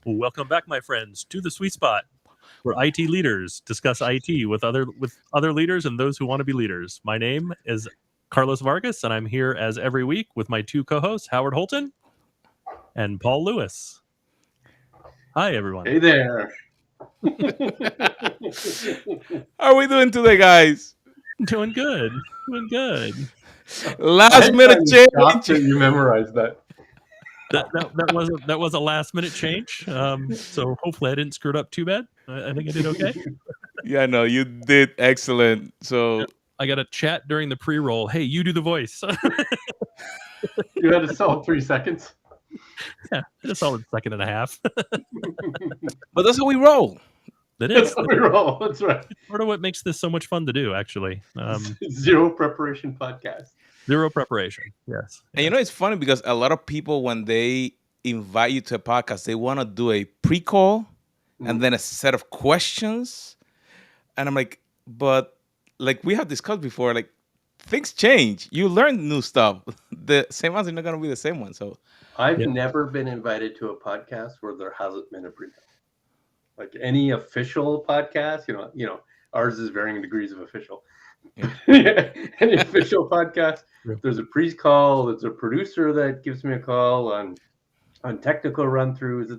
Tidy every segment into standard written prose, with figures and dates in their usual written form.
Welcome back, my friends, to the sweet spot where IT leaders discuss IT with other leaders and those who want to be leaders. My name is Carlos Vargas, and I'm here as every week with my two co-hosts, Howard Holton and Paul Lewis. Hi, everyone. Hey there. How are we doing today, guys? Doing good. Doing good. Last minute I'm change. shocked that you memorized that. That was a last minute change. So hopefully I didn't screw it up too bad. I think I did okay. Yeah, no, you did excellent. So I got a chat during the pre-roll. Hey, you do the voice. You had to sell 3 seconds. Yeah, a solid second and a half. but that's how we roll. That That's is how we roll. That's right. part of what makes this so much fun to do, actually. Zero preparation podcast. Zero preparation. Yes. And you know, it's funny because a lot of people, when they invite you to a podcast, they want to do a pre-call and then a set of questions. And I'm like, but like we have discussed before, like things change. You learn new stuff. The same answer is not going to be the same one. So I've never been invited to a podcast where there hasn't been a pre-call. Like any official podcast, you know, ours is varying degrees of official. Any official podcast, there's a pre-call. There's a producer that gives me a call on technical run-throughs.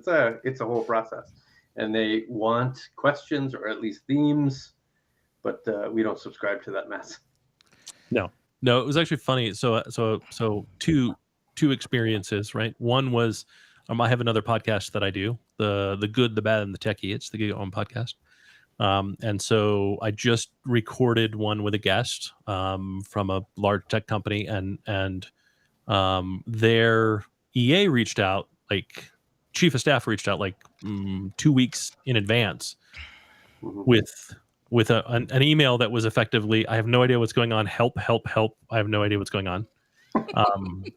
It's a whole process, and they want questions or at least themes, but we don't subscribe to that mess. No, it was actually funny. So two experiences, right? One was I have another podcast that I do, the good, the bad, and the techie. It's the Gig On podcast. And so I just recorded one with a guest from a large tech company, and their EA reached out, like chief of staff reached out, like 2 weeks in advance with an email that was effectively, I have no idea what's going on. Help, help, help. I have no idea what's going on.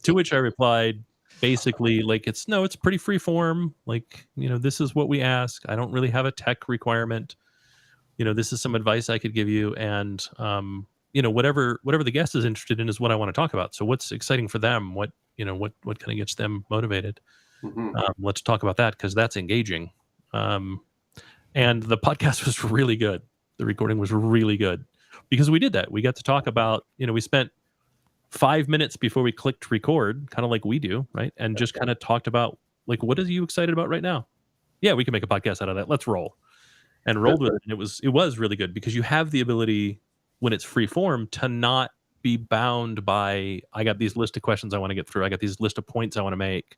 To which I replied, basically, like, it's pretty free form. Like, this is what we ask. I don't really have a tech requirement. This is some advice I could give you. And, whatever the guest is interested in is what I want to talk about. So what's exciting for them? What kind of gets them motivated? Let's talk about that, because that's engaging. And the podcast was really good. The recording was really good because we did that. We got to talk about, we spent 5 minutes before we clicked record, kind of like we do, right? And just kind of talked about, like, what are you excited about right now? Yeah, we can make a podcast out of that. Let's roll. And rolled with it. And it was really good because you have the ability, when it's free form, to not be bound by, I got these list of questions I want to get through. I got these list of points I want to make.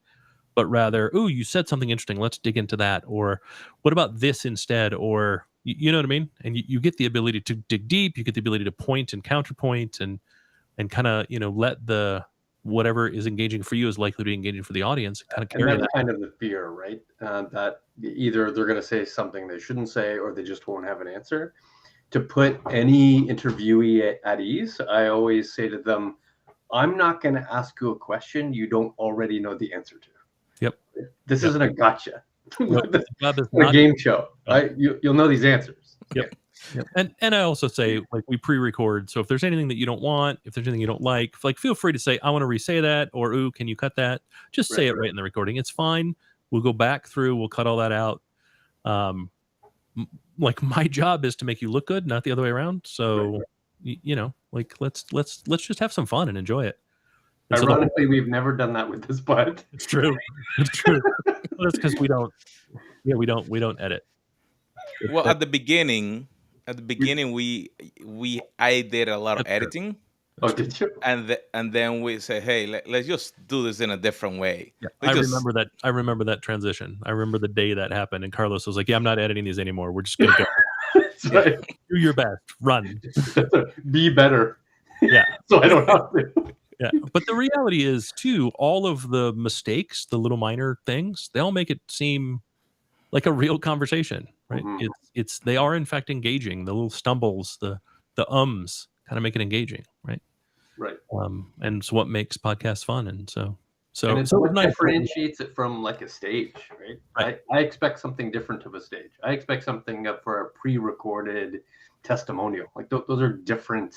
But rather, ooh, you said something interesting. Let's dig into that. Or what about this instead? Or, you know what I mean? And you get the ability to dig deep. You get the ability to point and counterpoint and kind of, let the whatever is engaging for you is likely to be engaging for the audience. Kind of carry and that's that. kind of the fear, right? That either they're going to say something they shouldn't say, or they just won't have an answer. To put any interviewee at ease, I always say to them, I'm not going to ask you a question you don't already know the answer to. Yep. This isn't a gotcha. This is a game show. You'll know these answers. Yep. Yep. And I also say, like, we pre-record. So if there's anything that you don't want, if there's anything you don't like, feel free to say, I want to re-say that, or, ooh, can you cut that? Just say it right in the recording. It's fine. We'll go back through. We'll cut all that out. Like, my job is to make you look good, not the other way around. So, like, let's just have some fun and enjoy it. And ironically, we've never done that with this pod. It's true. It's true. Well, that's because we don't edit. Well, at the beginning, I did a lot of editing. Oh, did you? And then we say, hey, let's just do this in a different way. Yeah, I remember that transition. I remember the day that happened, and Carlos was like, yeah, I'm not editing these anymore. We're just gonna go. Right. Do your best. Run. Be better. Yeah. So I don't have to. Yeah. But the reality is, too, all of the mistakes, the little minor things, they all make it seem like a real conversation, right? They are in fact engaging. The little stumbles, the ums kind of make it engaging, right? Right. And it's what makes podcasts fun. And so it's what differentiates it from, like, a stage, right? I expect something different of a stage. I expect something for a pre-recorded testimonial. Like, those are different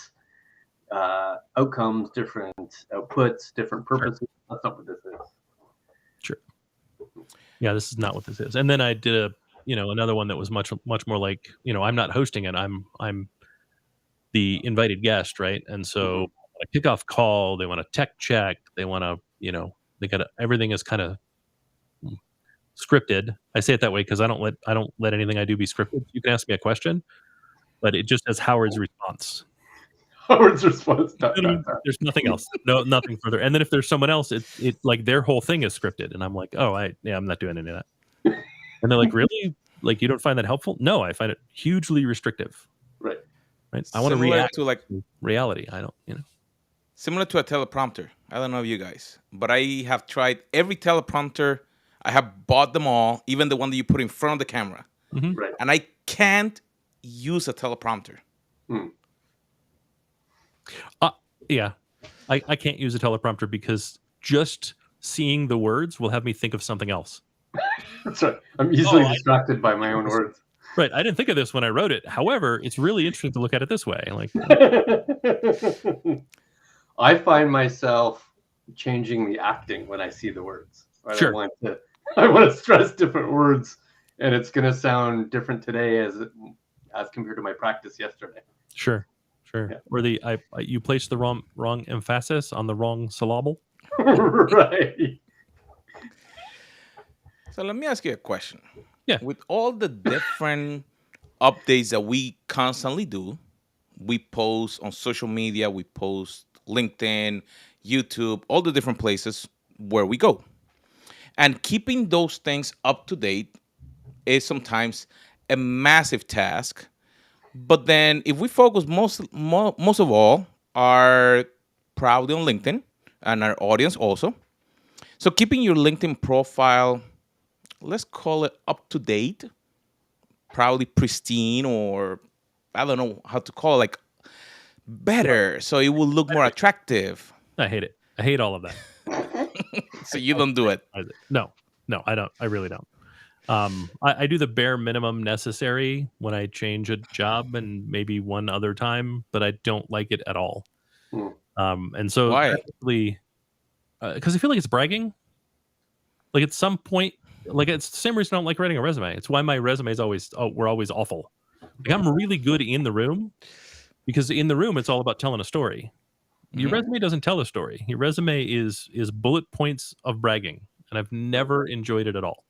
outcomes, different outputs, different purposes. Sure. That's not what this is. Sure. Yeah, this is not what this is. And then I did another one that was much more like, I'm not hosting it. I'm the invited guest, right? And so a kickoff call, they want a tech check, they want to, they got everything is kind of scripted. I say it that way because I don't let anything I do be scripted. You can ask me a question, but it just has Howard's response. Howard's response. There's nothing else. No, nothing further. And then if there's someone else, it like their whole thing is scripted, and I'm like, oh, I'm not doing any of that. And they're like, really? Like, you don't find that helpful? No, I find it hugely restrictive. Right. I want to react to reality. I don't, Similar to a teleprompter. I don't know if you guys, but I have tried every teleprompter. I have bought them all, even the one that you put in front of the camera. Mm-hmm. Right. And I can't use a teleprompter. Yeah. I can't use a teleprompter because just seeing the words will have me think of something else. That's right. I'm easily distracted by my own words. Right. I didn't think of this when I wrote it. However, it's really interesting to look at it this way. Like, I find myself changing the acting when I see the words. Right? Sure. I want to stress different words, and it's going to sound different today as compared to my practice yesterday. Sure. Yeah. Or you placed the wrong emphasis on the wrong syllable. Right. So let me ask you a question. Yeah. With all the different updates that we constantly do, we post on social media, we post LinkedIn, YouTube, all the different places where we go. And keeping those things up to date is sometimes a massive task. But then if we focus most of all are probably on LinkedIn and our audience also. So keeping your LinkedIn profile, let's call it up to date, probably pristine, or I don't know how to call it, like better, so it will look more attractive. I hate it. I hate all of that. So you don't do it? No, I don't. I really don't. I do the bare minimum necessary when I change a job and maybe one other time, but I don't like it at all. And so why? Because I feel like it's bragging. Like at some point, like it's the same reason I don't like writing a resume. It's why my resumes were always awful. Like I'm really good in the room because in the room it's all about telling a story. Your resume doesn't tell a story. Your resume is bullet points of bragging, and I've never enjoyed it at all.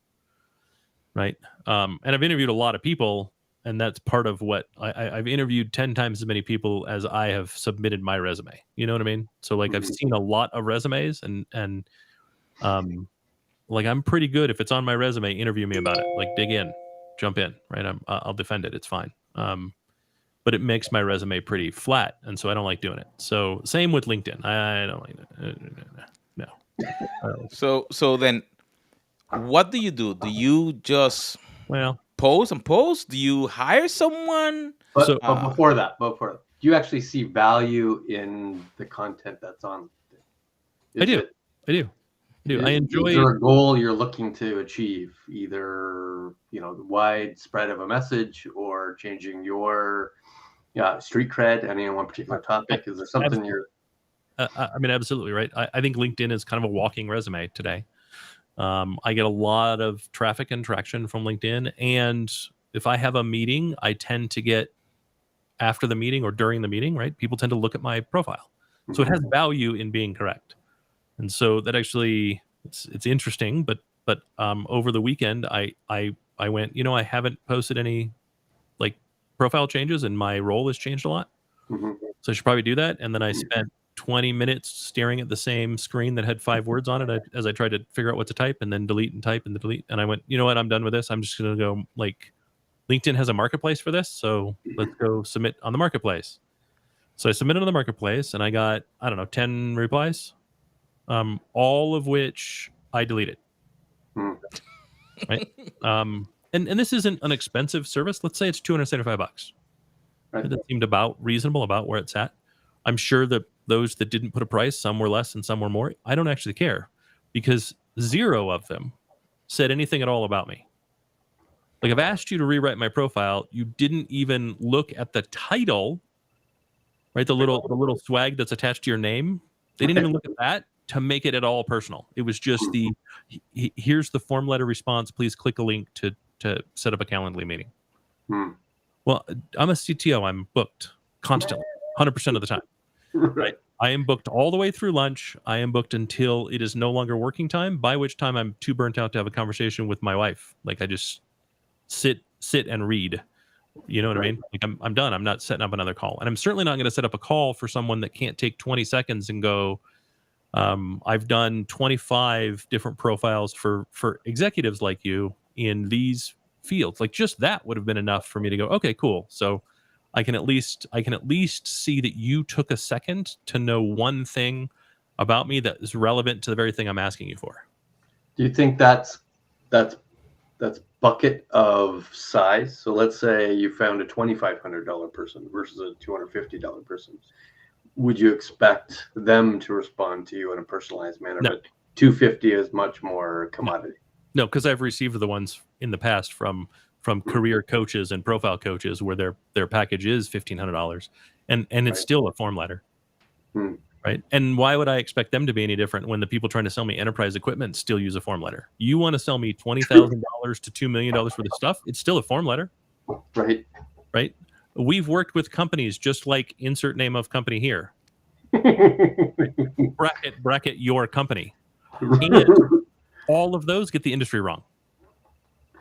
Right. And I've interviewed a lot of people, and that's part of what I've interviewed 10 times as many people as I have submitted my resume. You know what I mean? So like I've seen a lot of resumes and like I'm pretty good. If it's on my resume, interview me about it. Like dig in, jump in, right? I'll defend it. It's fine. But it makes my resume pretty flat. And so I don't like doing it. So same with LinkedIn. I don't like it. No. So then what do? Do you just post? Do you hire someone? But before that, do you actually see value in the content that's on LinkedIn? I do. I enjoy. Is there a goal you're looking to achieve? Either the wide spread of a message or changing your street cred. I mean, one particular topic. Is there something you're? I mean, absolutely right. I think LinkedIn is kind of a walking resume today. I get a lot of traffic and traction from LinkedIn, and if I have a meeting, I tend to get after the meeting or during the meeting. Right, people tend to look at my profile, so it has value in being correct. And so that actually it's interesting, but over the weekend I went, I haven't posted any like profile changes and my role has changed a lot. So I should probably do that. And then I spent 20 minutes staring at the same screen that had 5 words on it as I tried to figure out what to type and then delete and type and delete. And I went, you know what, I'm done with this. I'm just going to go like LinkedIn has a marketplace for this. So let's go submit on the marketplace. So I submitted on the marketplace and I got, 10 replies. All of which I deleted. Right. And this isn't an expensive service. Let's say it's $275. Right. That seemed about reasonable about where it's at. I'm sure that those that didn't put a price, some were less and some were more. I don't actually care because 0 of them said anything at all about me. Like I've asked you to rewrite my profile. You didn't even look at the title, right? The little swag that's attached to your name. They didn't even look at that. to make it at all personal. It was just here's the form letter response. Please click a link to set up a Calendly meeting. Well, I'm a CTO. I'm booked constantly, 100% of the time. Right. I am booked all the way through lunch. I am booked until it is no longer working time, by which time I'm too burnt out to have a conversation with my wife. Like I just sit and read. You know what I mean? Like I'm done. I'm not setting up another call. And I'm certainly not going to set up a call for someone that can't take 20 seconds and go, I've done 25 different profiles for executives like you in these fields. Like just that would have been enough for me to go, okay, cool. So I can at least see that you took a second to know one thing about me that is relevant to the very thing I'm asking you for. Do you think that's bucket of size? So let's say you found a $2,500 person versus a $250 person. Would you expect them to respond to you in a personalized manner? No. But 250 is much more commodity. No, because I've received the ones in the past from career coaches and profile coaches where their package is $1,500 and it's still a form letter. Right. And why would I expect them to be any different when the people trying to sell me enterprise equipment still use a form letter? You want to sell me $20,000 to $2 million for the stuff? It's still a form letter. Right. Right. We've worked with companies just like insert name of company here. bracket your company. And all of those get the industry wrong.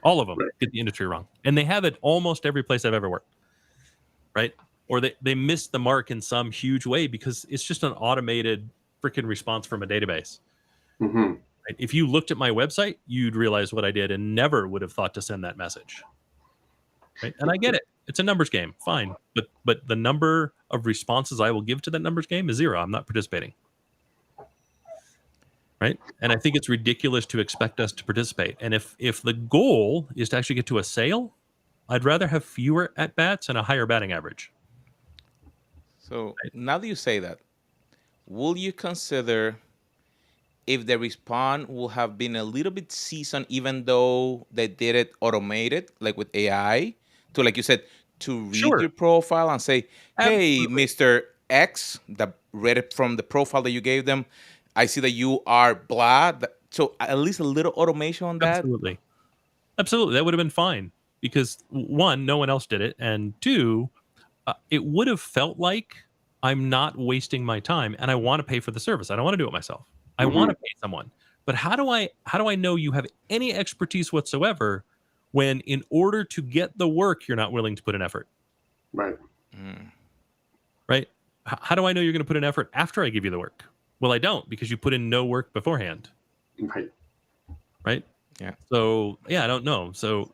All of them get the industry wrong. And they have it almost every place I've ever worked. Right? Or they miss the mark in some huge way because it's just an automated freaking response from a database. Right? If you looked at my website, you'd realize what I did and never would have thought to send that message. Right? And I get it. It's a numbers game. Fine. But the number of responses I will give to that numbers game is 0. I'm not participating. Right? And I think it's ridiculous to expect us to participate. And if the goal is to actually get to a sale, I'd rather have fewer at-bats and a higher batting average. So now that you say that, will you consider if the response will have been a little bit seasoned, even though they did it automated, like with AI, to, like you said, to read your profile and say, hey, Mr. X, that read it from the profile that you gave them, I see that you are blah. So at least a little automation on that? Absolutely. That would have been fine because 1, no one else did it. And 2, it would have felt like I'm not wasting my time and I want to pay for the service. I don't want to do it myself. I want to pay someone. But how do I know you have any expertise whatsoever when in order to get the work, you're not willing to put an effort? Right. Right? How do I know you're going to put an effort after I give you the work? Well, I don't, because you put in no work beforehand. Right? Yeah. So, I don't know. So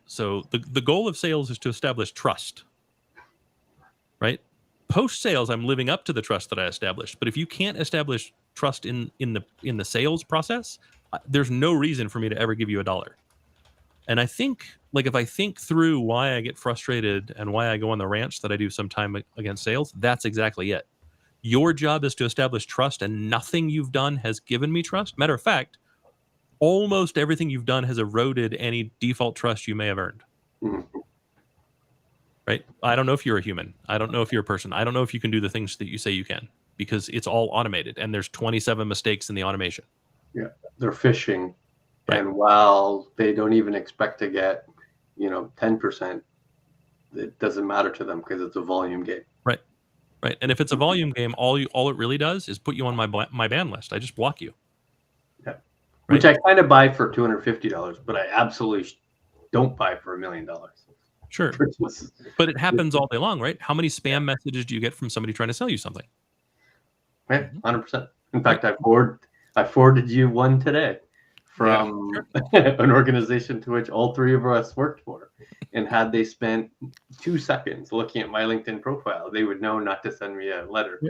the goal of sales is to establish trust. Right? Post sales, I'm living up to the trust that I established. But if you can't establish trust in the sales process, there's no reason for me to ever give you $1. And I think, like, if I think through why I get frustrated and why I go on the ranch that I do sometime against sales, that's exactly it. Your job is to establish trust, and nothing you've done has given me trust. Matter of fact, almost everything you've done has eroded any default trust you may have earned. Right? I don't know if you're a human. I don't know if you're a person. I don't know if you can do the things that you say you can, because it's all automated and there's 27 mistakes in the automation. Yeah, they're phishing. Right. And while they don't even expect to get, 10%, it doesn't matter to them because it's a volume game. Right. And if it's a volume game, all it really does is put you on my ban list. I just block you. Yeah. Right? Which I kind of buy for $250, but I absolutely don't buy for $1 million. Sure. But it happens all day long, right? How many spam messages do you get from somebody trying to sell you something? Yeah, 100%. In fact, I forwarded you one today from an organization to which all 3 of us worked for. And had they spent 2 seconds looking at my LinkedIn profile, they would know not to send me a letter.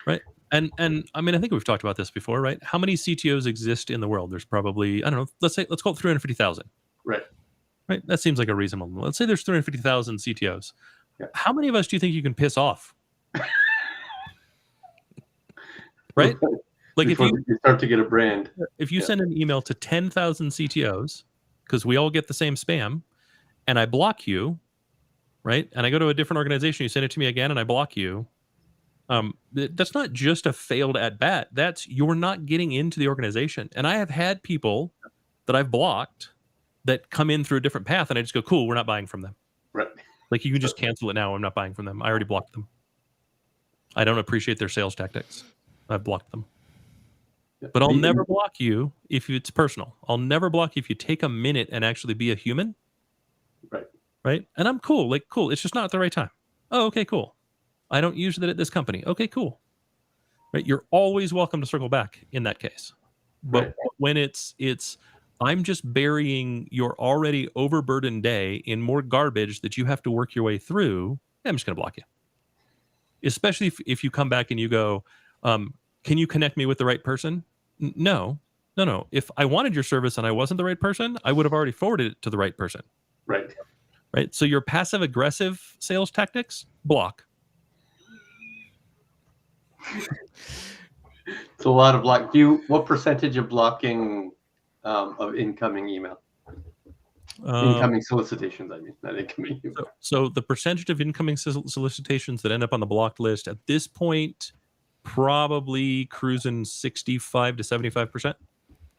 Right. And I mean, I think we've talked about this before, right? How many CTOs exist in the world? There's probably, I don't know, let's call it 350,000. Right. Right. That seems like a reasonable. Let's say there's 350,000 CTOs. Yeah. How many of us do you think you can piss off? Right? Like before you start to get a brand. If you send an email to 10,000 CTOs, because we all get the same spam, and I block you, right? And I go to a different organization, you send it to me again, and I block you. That's not just a failed at bat. That's you're not getting into the organization. And I have had people that I've blocked that come in through a different path, and I just go, cool, we're not buying from them. Right. Like, you can just cancel it now. I'm not buying from them. I already blocked them. I don't appreciate their sales tactics. I've blocked them. But I'll never block you if it's personal. I'll never block you if you take a minute and actually be a human. Right. Right. And I'm cool. Like, cool. It's just not the right time. Oh, okay, cool. I don't use that at this company. Okay, cool. Right. You're always welcome to circle back in that case. But when it's I'm just burying your already overburdened day in more garbage that you have to work your way through, I'm just going to block you. Especially if you come back and you go, can you connect me with the right person? No. If I wanted your service and I wasn't the right person, I would have already forwarded it to the right person. Right. Right. So your passive aggressive sales tactics, block. It's a lot of block. What percentage of blocking of incoming email? Incoming solicitations, I mean, not incoming email. So the percentage of incoming solicitations that end up on the blocked list at this point, probably cruising 65 to 75%.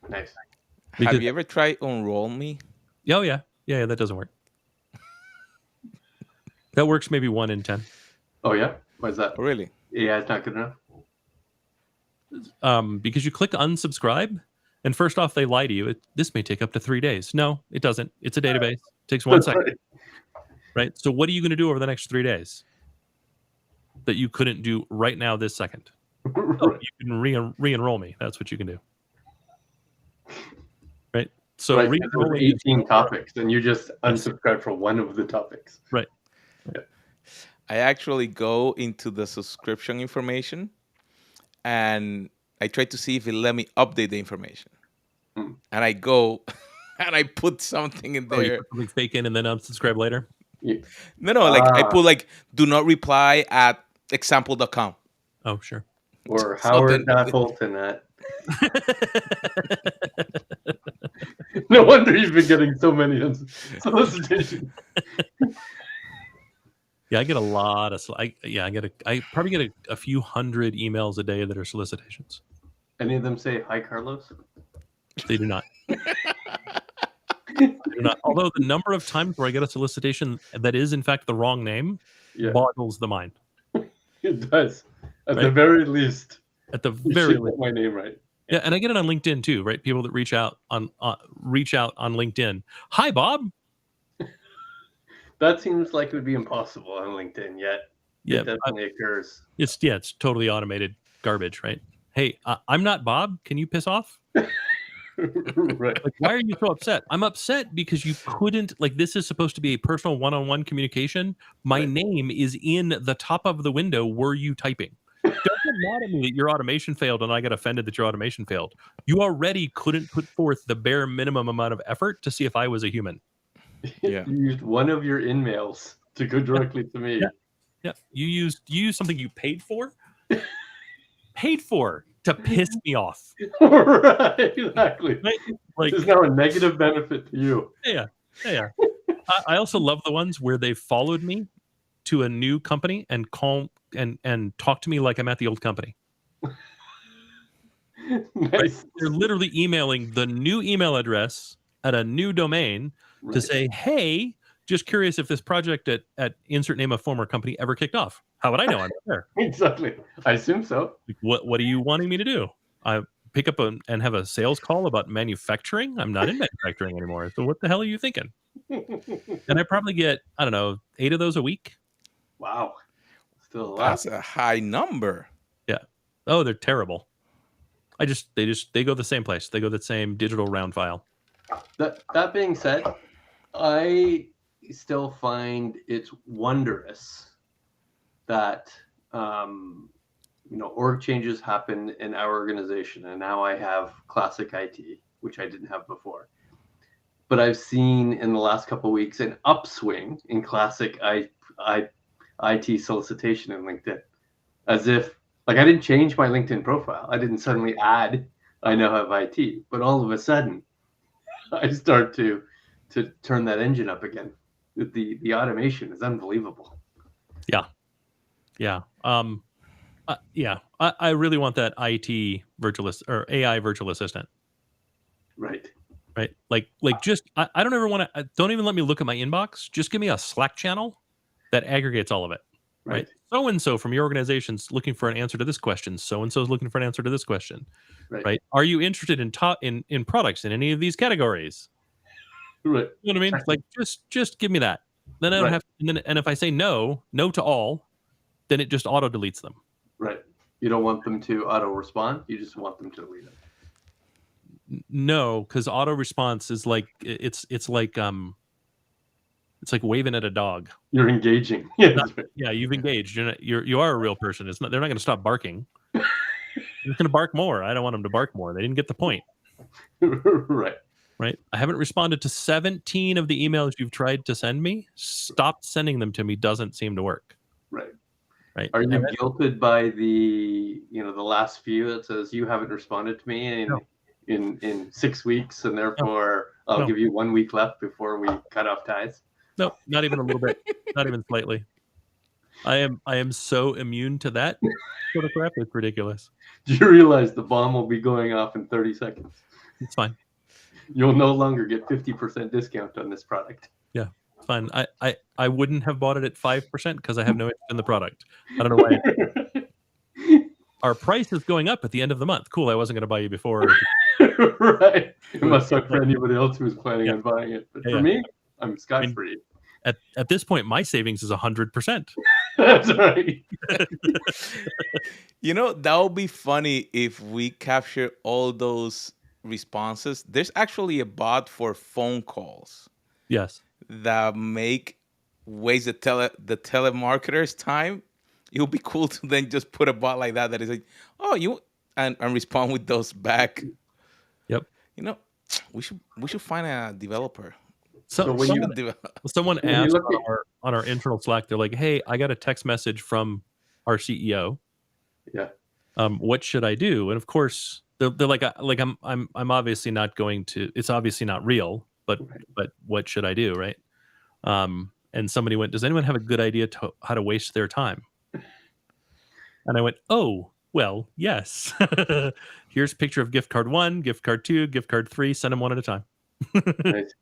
Nice. Have you ever tried Unroll Me? Oh, yeah. Yeah, that doesn't work. That works maybe 1 in 10. Oh, yeah? Why is that? Oh, really? Yeah, it's not good enough. Because you click unsubscribe, and first off, they lie to you. This may take up to 3 days. No, it doesn't. It's a database. It takes 1 second. Right? So what are you going to do over the next 3 days that you couldn't do right now this second? Oh, you can re-enroll me. That's what you can do. Right? So right, 18 topics, and you just unsubscribe for one of the topics. Right. Yeah. I actually go into the subscription information and I try to see if it let me update the information. And I go and I put something in there. You put something fake in and then unsubscribe later? Yeah. No, I put like, do not reply at example.com. Oh, sure. Or Howard.Holton at. No wonder you've been getting so many solicitations. Yeah, I get a lot of. I probably get a few hundred emails a day that are solicitations. Any of them say hi, Carlos? They do not. They do not. Although the number of times where I get a solicitation that is in fact the wrong name boggles the mind. It does. At the very least. At the very least, my name right. Yeah, and I get it on LinkedIn too, right? People that reach out on LinkedIn. Hi, Bob. That seems like it would be impossible on LinkedIn, yet yeah, it definitely occurs. It's totally automated garbage, right? Hey, I'm not Bob. Can you piss off? Right. Like, why are you so upset? I'm upset because you couldn't. Like, this is supposed to be a personal one-on-one communication. My name is in the top of the window. Were you typing? Don't get mad at me that your automation failed and I got offended that your automation failed. You already couldn't put forth the bare minimum amount of effort to see if I was a human. Yeah. You used one of your in-mails to go directly to me. Yeah. You used something you paid for? Paid for to piss me off. Right, exactly. Right? Like, this is now a negative benefit to you. Yeah. I also love the ones where they followed me to a new company and call and talk to me like I'm at the old company. Nice. Right? They're literally emailing the new email address at a new domain to say, hey, just curious if this project at insert name of former company ever kicked off. How would I know I'm there? Exactly. I assume so. Like, what are you wanting me to do? I pick up and have a sales call about manufacturing? I'm not in manufacturing anymore. So what the hell are you thinking? And I probably get, I don't know, 8 of those a week. Wow. Still a lot. That's a high number. Yeah. Oh, they're terrible. They go the same place. They go the same digital round file. That being said, I still find it's wondrous that org changes happen in our organization, and now I have classic IT, which I didn't have before. But I've seen in the last couple of weeks an upswing in classic IT solicitation in LinkedIn, as if like I didn't change my LinkedIn profile. I didn't suddenly add I now have IT, but all of a sudden I start to turn that engine up again. The automation is unbelievable. Yeah. Yeah, I really want that IT virtual or AI virtual assistant. Right. Right. Like just I don't ever want to. Don't even let me look at my inbox. Just give me a Slack channel that aggregates all of it. Right. Right. So and so from your organization's looking for an answer to this question. So and so is looking for an answer to this question. Right. Right. Are you interested in products in any of these categories? Right. You know what I mean? Like just give me that. Then I don't Right. have. And if I say no to all, then it just auto deletes them. Right. You don't want them to auto respond. You just want them to delete it. No, because auto response is like it's like waving at a dog. You're engaging. Yeah. Yeah, you've engaged. You are a real person. It's not. They're not going to stop barking. They're going to bark more. I don't want them to bark more. They didn't get the point. Right. Right. I haven't responded to 17 of the emails you've tried to send me. Stop sending them to me. Doesn't seem to work. Right. Right. Are you guilted by the last few that says you haven't responded to me in 6 weeks, and therefore I'll give you 1 week left before we cut off ties? No, not even a little bit. Not even slightly. I am so immune to that sort of crap. It's ridiculous. Do you realize the bomb will be going off in 30 seconds? It's fine. You'll no longer get 50% discount on this product. Yeah, it's fine. I wouldn't have bought it at 5% because I have no interest in the product. I don't know why. Our price is going up at the end of the month. Cool. I wasn't going to buy you before. Right. It must suck for anybody else who's planning on buying it. But for me, I'm scot-free. At this point, my savings is 100%. That's right. That would be funny if we capture all those responses. There's actually a bot for phone calls. Yes. That waste the telemarketer's time. It would be cool to then just put a bot like that is like, and respond with those back. Yep. We should find a developer. Someone asked on our internal Slack, they're like, "Hey, I got a text message from our CEO. Yeah. What should I do?" And of course, they're like I'm obviously not going to. It's obviously not real, but what should I do, right? And somebody went, "Does anyone have a good idea to how to waste their time?" And I went, "Oh, well, yes. Here's a picture of gift card 1, gift card 2, gift card 3. Send them one at a time." Nice.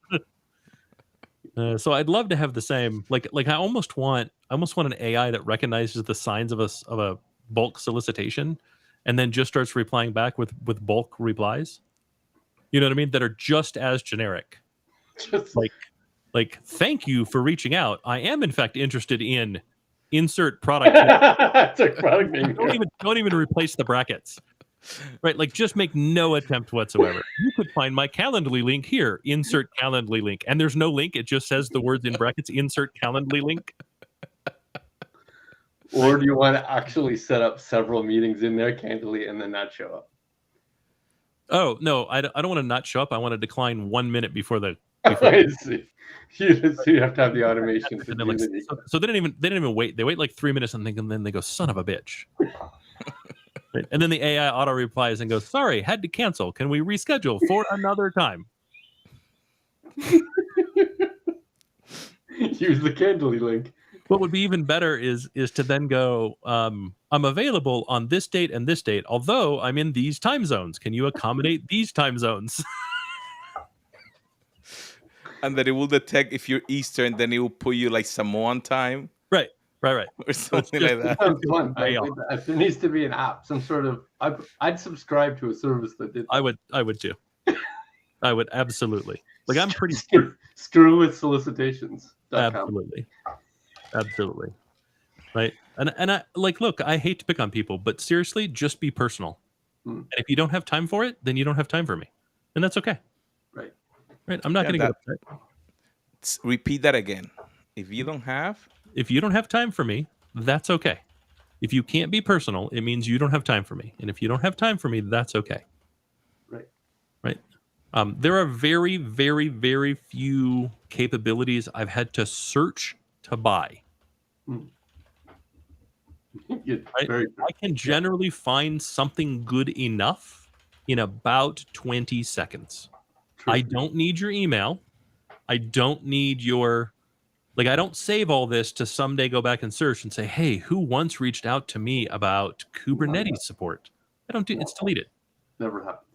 So I'd love to have the same. Like I almost want an AI that recognizes the signs of a bulk solicitation, and then just starts replying back with bulk replies. You know what I mean? That are just as generic. Like thank you for reaching out. I am in fact interested in insert product. That's a product name. Don't even replace the brackets. Right, like just make no attempt whatsoever. You could find my Calendly link here. Insert Calendly link, and there's no link. It just says the words in brackets. Insert Calendly link. Or do you want to actually set up several meetings in there, candidly, and then not show up? Oh no, I don't want to not show up. I want to decline 1 minute before the. I see. You have to have the automation. So they didn't even wait. They wait like 3 minutes and then they go, "Son of a bitch." Right. And then the AI auto replies and goes, "Sorry, had to cancel. Can we reschedule for another time?" Use the Candly link. What would be even better is to then go, "I'm available on this date and this date, although I'm in these time zones. Can you accommodate these time zones?" And then it will detect if you're Eastern, then it will put you like Samoan time. Right. Or something like that. There needs to be an app, some sort of. I'd subscribe to a service that did that. I would too. I would absolutely. Like I'm pretty screw with solicitations. Absolutely. Right. And I look, I hate to pick on people, but seriously, just be personal. And if you don't have time for it, then you don't have time for me. And that's okay. Right. I'm not going to get upset. Repeat that again. If you don't have time for me, that's okay. If you can't be personal, it means you don't have time for me. And if you don't have time for me, that's okay. Right. There are very, very, very few capabilities I've had to search to buy. Right? I can generally find something good enough in about 20 seconds. I don't need your email. I don't need your Like, I don't save all this to someday go back and search and say, hey, who once reached out to me about Kubernetes support? I don't do it's deleted. Never happens.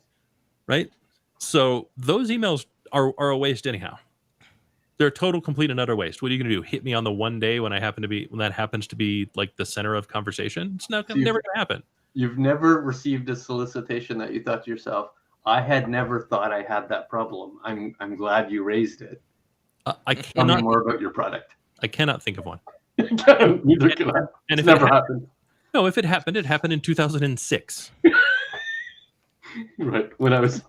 Right? So those emails are a waste anyhow. They're a total, complete, and utter waste. What are you going to do? Hit me on the one day when that happens to be like the center of conversation? It's never going to happen. You've never received a solicitation that you thought to yourself, I had never thought I had that problem. I'm glad you raised it. I Tell me cannot more about your product. I cannot think of one. Neither can I. And It's if never happened. No, if it happened in 2006. Right. When I was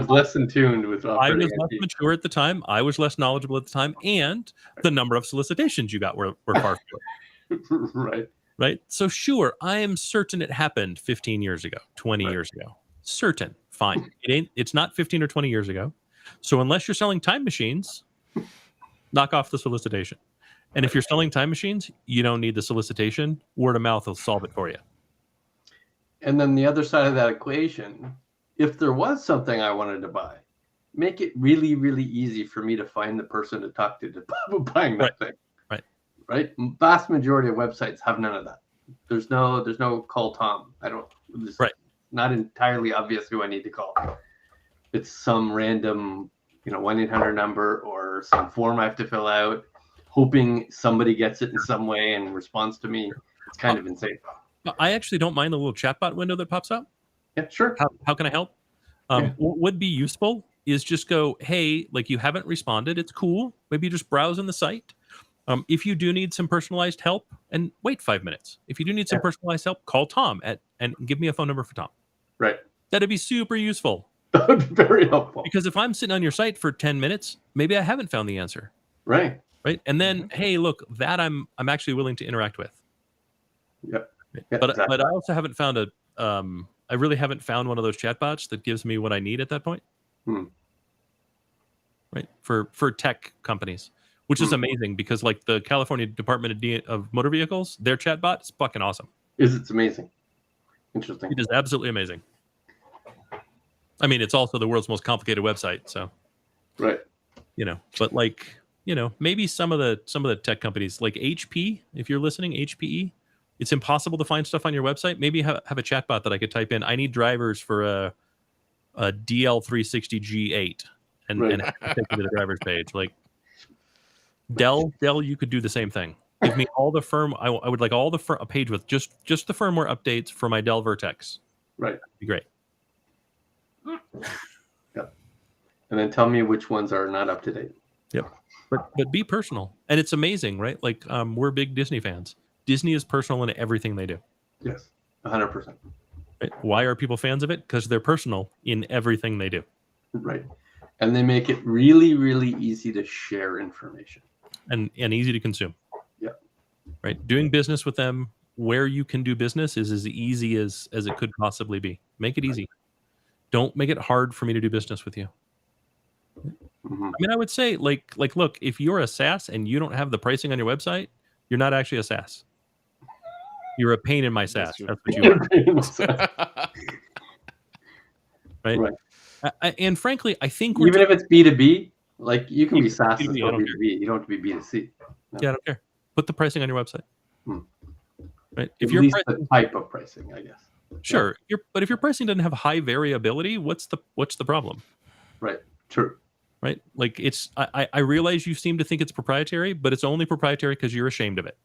less in tune with I was operating less IT. mature at the time. I was less knowledgeable at the time, and the number of solicitations you got were far fewer. Right. Right. So sure, I am certain it happened 15 years ago, 20 years ago. Certain. Fine. It's not 15 or 20 years ago. So unless you're selling time machines, knock off the solicitation. And if you're selling time machines, you don't need the solicitation. Word of mouth will solve it for you. And then the other side of that equation, if there was something I wanted to buy, make it really, really easy for me to find the person to talk to about buying that thing. Right. Vast majority of websites have none of that. There's no call Tom. It's not entirely obvious who I need to call. It's some random, 1-800 number or some form I have to fill out, hoping somebody gets it in some way and responds to me. It's kind of insane. I actually don't mind the little chatbot window that pops up. Yeah, sure. How can I help? What would be useful is just go, hey, like you haven't responded. It's cool. Maybe just browse in the site. If you do need some personalized help, and wait 5 minutes. If you do need some personalized help, call Tom and give me a phone number for Tom. Right. That'd be super useful. That would be very helpful. Because if I'm sitting on your site for 10 minutes, maybe I haven't found the answer. Right. And then, hey, look, that I'm actually willing to interact with. Yep. But I also haven't found I really haven't found one of those chatbots that gives me what I need at that point. Right. For tech companies. Which is amazing because, like, the California Department of Motor Vehicles, their chatbot is fucking awesome. It's amazing. Interesting. It is absolutely amazing. I mean, it's also the world's most complicated website, so. Right. But like, maybe some of the tech companies, like HP, if you're listening, HPE, it's impossible to find stuff on your website. Maybe have a chatbot that I could type in. I need drivers for a DL360 G8 and have to take me to the driver's page. Like, Dell, you could do the same thing. Give me all the I would like all a page with just the firmware updates for my Dell Vertex. Right. That'd be great. Yep. And then tell me which ones are not up to date. Yep. But be personal. And it's amazing, right? Like, we're big Disney fans. Disney is personal in everything they do. Yes. 100%. Right? Why are people fans of it? Because they're personal in everything they do. Right. And they make it really, really easy to share information. And easy to consume. Yeah. Right. Doing business with them where you can do business is as easy as it could possibly be. Make it easy. Don't make it hard for me to do business with you. I mean, I would say, like, look, if you're a SaaS and you don't have the pricing on your website, you're not actually a SaaS. You're a pain in my SaaS. That's what you are. Right. And frankly, I think even if it's B2B, like, you can be SaaS as well B2B. You don't have to be B2C. No. Yeah, I don't care. Put the pricing on your website. Right. If at least the type of pricing, I guess. Sure. But if your pricing doesn't have high variability, what's the problem? Right. True. Right. Like, I realize you seem to think it's proprietary, but it's only proprietary because you're ashamed of it.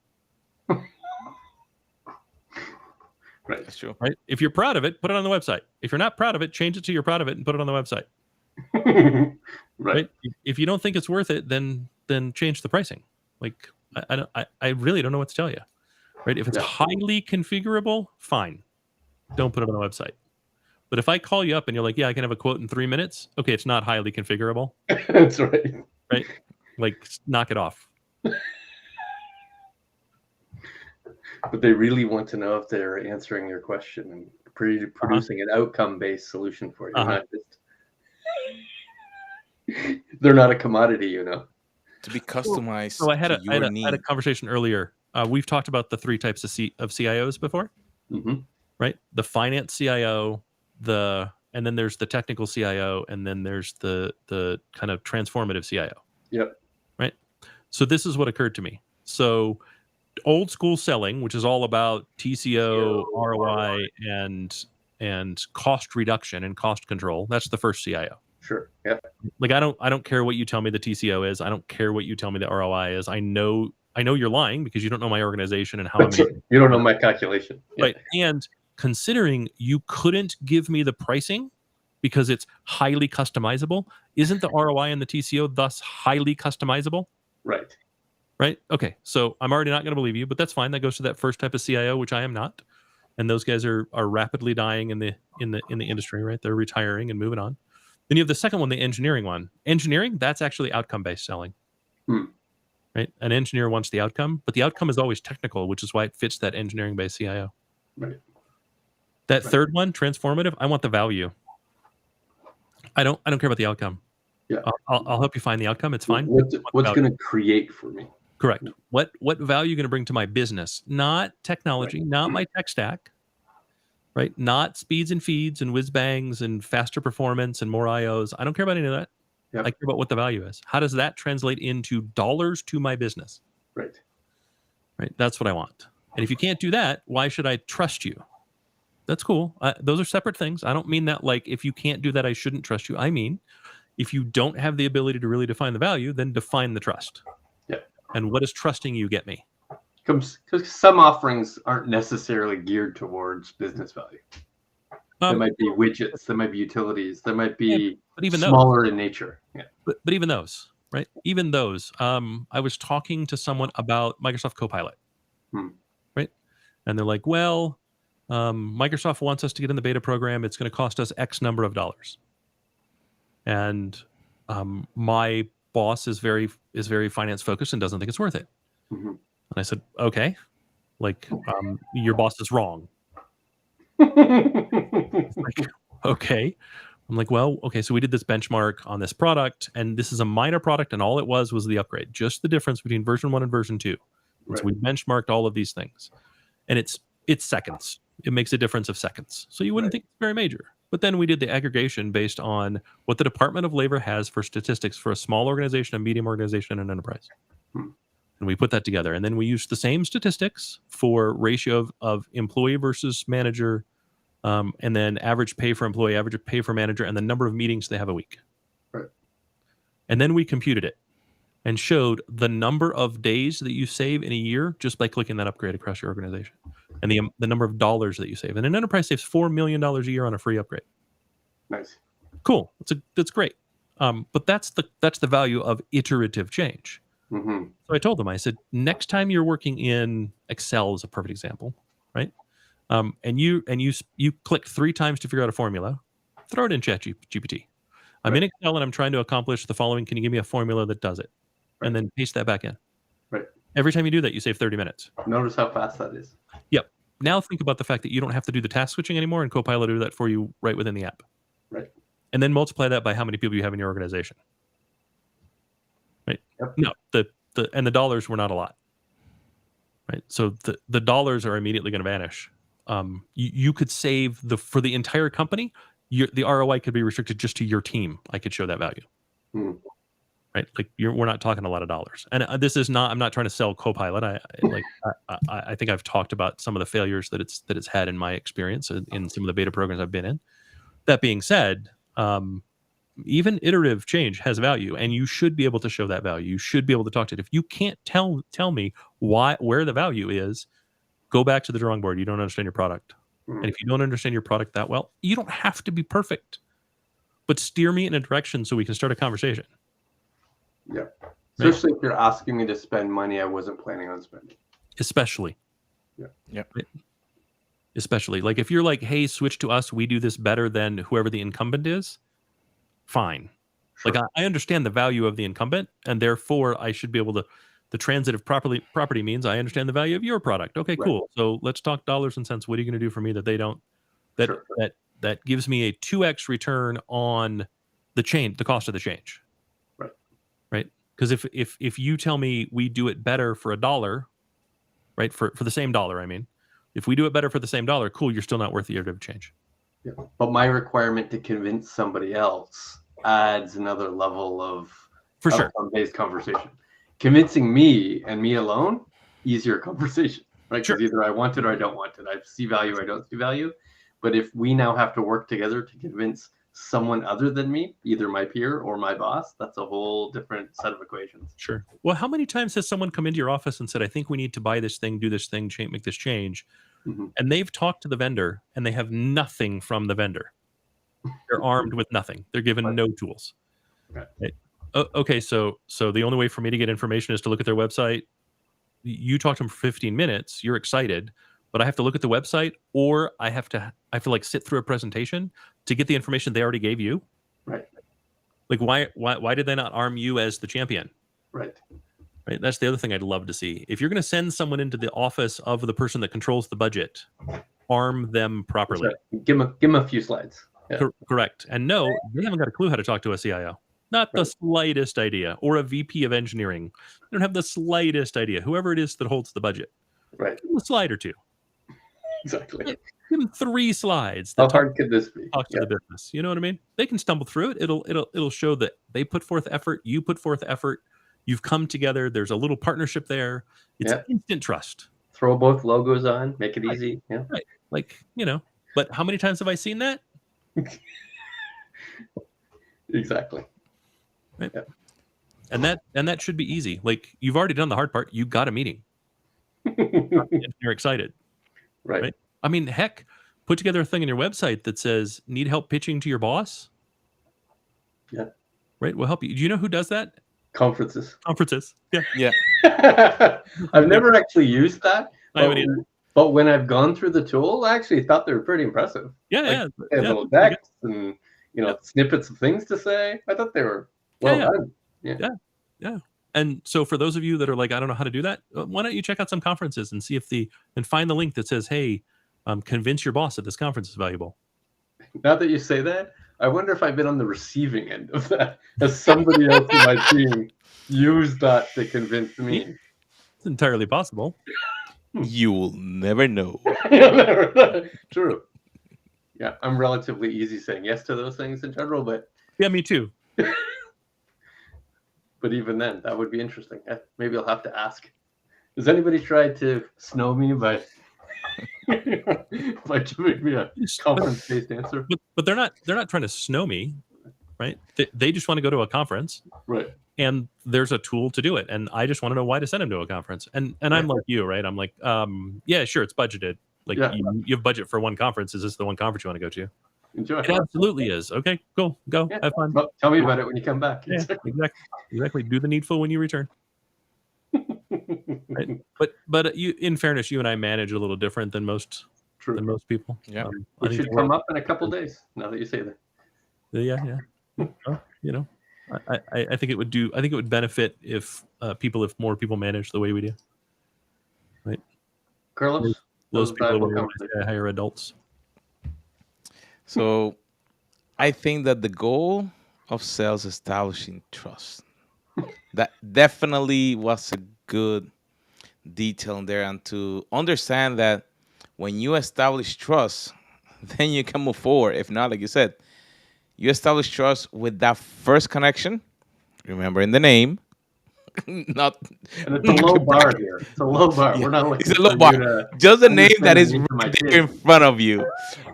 Right. That's true. Right. If you're proud of it, put it on the website. If you're not proud of it, change it to you're proud of it and put it on the website. Right. If you don't think it's worth it, then change the pricing. Like, I really don't know what to tell you. Right. If it's highly configurable, fine. Don't put it on the website. But if I call you up and you're like, yeah, I can have a quote in 3 minutes. Okay, it's not highly configurable. That's right. Right. Like, knock it off. But they really want to know if they're answering your question and producing an outcome-based solution for you. Not just, they're not a commodity, To be customized. So I had to a conversation earlier. We've talked about the 3 types of CIOs before, right? The finance CIO, and then there's the technical CIO, and then there's the kind of transformative CIO. Yep. Right. So this is what occurred to me. So old school selling, which is all about TCO, ROI, and cost reduction and cost control. That's the first CIO. Sure. Yeah. Like I don't care what you tell me the TCO is. I don't care what you tell me the ROI is. I know you're lying because you don't know my organization and how I'm You don't know my calculation. right. And considering you couldn't give me the pricing because it's highly customizable, isn't the ROI and the TCO thus highly customizable? Right. Right. Okay. So I'm already not going to believe you, but that's fine. That goes to that first type of CIO, which I am not. And those guys are rapidly dying in the industry, right? They're retiring and moving on. Then you have the second one, the engineering one. Engineering, that's actually outcome-based selling. Right? An engineer wants the outcome, but the outcome is always technical, which is why it fits that engineering-based CIO. Right. That third one, transformative, I want the value. I don't care about the outcome. Yeah. I'll help you find the outcome. It's fine. What's going to create for me? Correct. What value are you going to bring to my business? Not technology, not my tech stack, right? Not speeds and feeds and whiz bangs and faster performance and more IOs. I don't care about any of that. Yep. I care about what the value is. How does that translate into dollars to my business? Right. Right. That's what I want. And if you can't do that, why should I trust you? That's cool. Those are separate things. I don't mean that like if you can't do that, I shouldn't trust you. I mean, if you don't have the ability to really define the value, then define the trust. Yeah. And what does trusting you get me? Because some offerings aren't necessarily geared towards business value. There might be widgets, there might be utilities, there might be but even smaller in nature. Yeah. But even those, right? Even those. I was talking to someone about Microsoft Copilot, right? And they're like, well, Microsoft wants us to get in the beta program. It's going to cost us X number of dollars. And my boss is very finance focused and doesn't think it's worth it. And I said, okay, like your boss is wrong. Like, okay. I'm like, well, okay, so we did this benchmark on this product, and this is a minor product, and all it was the upgrade, just the difference between version 1 and version 2. Right. So we benchmarked all of these things, and it's seconds. It makes a difference of seconds. So you wouldn't think it's very major. But then we did the aggregation based on what the Department of Labor has for statistics for a small organization, a medium organization, and an enterprise. And we put that together. And then we used the same statistics for ratio of employee versus manager, and then average pay for employee, average pay for manager, and the number of meetings they have a week. Right. And then we computed it and showed the number of days that you save in a year just by clicking that upgrade across your organization, and the number of dollars that you save. And an enterprise saves $4 million a year on a free upgrade. Nice. Cool. That's great. But that's the value of iterative change. So I told them, I said, next time you're working in Excel is a perfect example, right? And you click 3 times to figure out a formula, throw it in ChatGPT. I'm in Excel and I'm trying to accomplish the following. Can you give me a formula that does it? And then paste that back in. Right. Every time you do that, you save 30 minutes. Notice how fast that is. Yep. Now think about the fact that you don't have to do the task switching anymore, and Copilot will do that for you right within the app. Right. And then multiply that by how many people you have in your organization. Right. Yep. No, the dollars were not a lot. Right. So the dollars are immediately going to vanish. You could save for the entire company. The ROI could be restricted just to your team. I could show that value. Right. Like we're not talking a lot of dollars. And this is not. I'm not trying to sell Copilot. I think I've talked about some of the failures that it's had in my experience in some of the beta programs I've been in. That being said, even iterative change has value, and you should be able to show that value. You should be able to talk to it. If you can't tell me where the value is, go back to the drawing board. You don't understand your product. And if you don't understand your product that well, you don't have to be perfect, but steer me in a direction so we can start a conversation. Yeah. Especially if you're asking me to spend money I wasn't planning on spending. Especially. Yeah. Right? Especially. Like if you're like, hey, switch to us, we do this better than whoever the incumbent is, fine. Sure. Like I understand the value of the incumbent, and therefore I should be able to, the transitive property means I understand the value of your product. Okay, cool. So let's talk dollars and cents. What are you going to do for me that they don't, that gives me a 2x return on the cost of the change. Right. Because if you tell me we do it better for $1, right, for the same dollar, I mean, if we do it better for the same dollar, cool, you're still not worth the iterative change. Yeah. But my requirement to convince somebody else adds another level of for sure based conversation. convincing me and me alone, easier conversation, right? Sure. Because either I want it or I don't want it. I see value, I don't see value. But if we now have to work together to convince someone other than me, either my peer or my boss, that's a whole different set of equations. Sure. Well, how many times has someone come into your office and said, I think we need to buy this thing, do this thing, make this change? Mm-hmm. And they've talked to the vendor and they have nothing from the vendor. They're armed with nothing. They're given Right. no tools. Right. Okay, so the only way for me to get information is to look at their website. You talk to them for 15 minutes, you're excited, but I have to look at the website, or I have to like sit through a presentation to get the information they already gave you. Right. Like why did they not arm you as the champion? Right. Right. That's the other thing I'd love to see. If you're going to send someone into the office of the person that controls the budget, arm them properly. Right. Give them a few slides. Yeah. Correct. And no, they haven't got a clue how to talk to a CIO. Not the slightest idea. Or a VP of engineering. They don't have the slightest idea. Whoever it is that holds the budget. Right. Give them a slide or two. Exactly. Give them 3 slides. How hard could this be? Talk to the business. You know what I mean? They can stumble through it. It'll show that they put forth effort. You put forth effort. You've come together. There's a little partnership there. It's instant trust. Throw both logos on. Make it easy. Yeah. Right. Like, but how many times have I seen that? Exactly. Right. Yeah. And that should be easy. Like, you've already done the hard part. You got a meeting. You're excited. Right. I mean, heck, put together a thing on your website that says, need help pitching to your boss? Yeah. Right. We'll help you. Do you know who does that? Conferences. Yeah. Yeah. I've never actually used that. I haven't either. But when I've gone through the tool, I actually thought they were pretty impressive. Yeah, like, they had little decks and snippets of things to say. I thought they were done. Yeah. And so for those of you that are like, I don't know how to do that, why don't you check out some conferences and see and find the link that says, hey, convince your boss that this conference is valuable. Now that you say that, I wonder if I've been on the receiving end of that. As somebody else in my team used that to convince me. It's entirely possible. You will never know. True. Yeah, I'm relatively easy saying yes to those things in general, but yeah, me too. But even then, that would be interesting. Maybe I'll have to ask. Has anybody tried to snow me by giving me a conference-based answer? But they're not trying to snow me, right? They just want to go to a conference, right? And there's a tool to do it, and I just want to know why to send them to a conference. And I'm like you, right? I'm like, yeah, sure, it's budgeted. Like you have budget for one conference. Is this the one conference you want to go to? Enjoy. It absolutely is. Okay, cool. Go. Have fun. Well, tell me about it when you come back. Yeah, exactly. Do the needful when you return. Right? But you, in fairness, you and I manage a little different than most people. Yeah, it should come up in a couple days. Now that you say that. Yeah. Well, I think it would benefit if more people manage the way we do. Right, Carlos. Those people are higher adults. So, I think that the goal of sales is establishing trust. That definitely was a good detail in there, and to understand that when you establish trust, then you can move forward. If not, like you said, you establish trust with that first connection. Remember in the name, not. And it's a low bar here. It's a low bar. Yeah, We're not looking. It's a low bar. Just a name that is right there in front of you.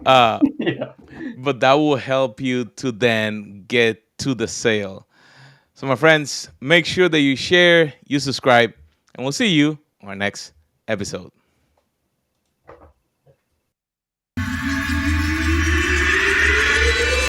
But that will help you to then get to the sale. So, my friends, make sure that you share, you subscribe, and we'll see you on our next episode.